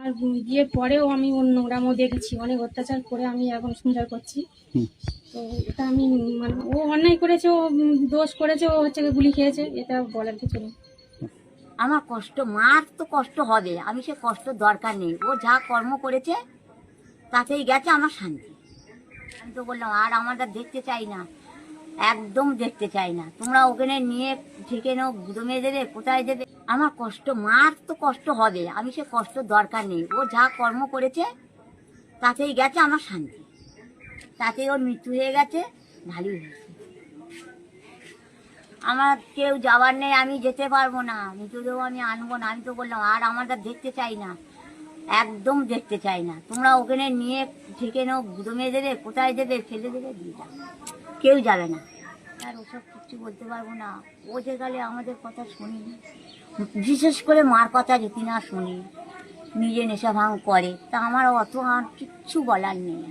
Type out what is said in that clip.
আর বিয়ের পরেও আমি ওর নোংরামও দেখেছি, অনেক অত্যাচার করে আমি এখন সংসার করছি। তো এটা আমি মানে ও অন্যায় করেছে, ও দোষ করেছে, ও হচ্ছে গিয়ে গুলি খেয়েছে, এটা বলার কিছু নেই। আমার কষ্ট, মার তো কষ্ট হবে, আমি সে কষ্ট দরকার নেই, ও যা কর্ম করেছে তাতেই গেছে আমার শান্তি। আমি তো বললাম আর আমাদের দেখতে চাই না, একদম দেখতে চাই না। তোমরা ওখানে নিয়ে ঠেকে নাও, গুদমে দেবে, কোথায় দেবে। আমার কষ্ট, মার তো কষ্ট হবে, আমি সে কষ্ট দরকার নেই, ও যা কর্ম করেছে তাতেই গেছে আমার শান্তি। তাতেই ওর মৃত্যু হয়ে গেছে, ভালোই হয়েছে। আমার কেউ যাওয়ার নেই, আমি যেতে পারবো না, মৃতদেহ আমি আনবো না। আমি তো বললাম আর আমাদের দেখতে চাই না, একদম দেখতে চাই না। তোমরা ওখানে নিয়ে ঠেকে নাও, গুদমে দেবে, কোথায় দেবে, ফেলে দেবে, দিয়ে যাবে, কেউ যাবে না। আর ওসব কিছু বলতে পারবো না। ও যে গেলে আমাদের কথা শুনি, বিশেষ করে মার কথা যদি না শুনি, নিজে নেশা ভাঙ করে, তা আমার অত আর কিচ্ছু বলার নেই।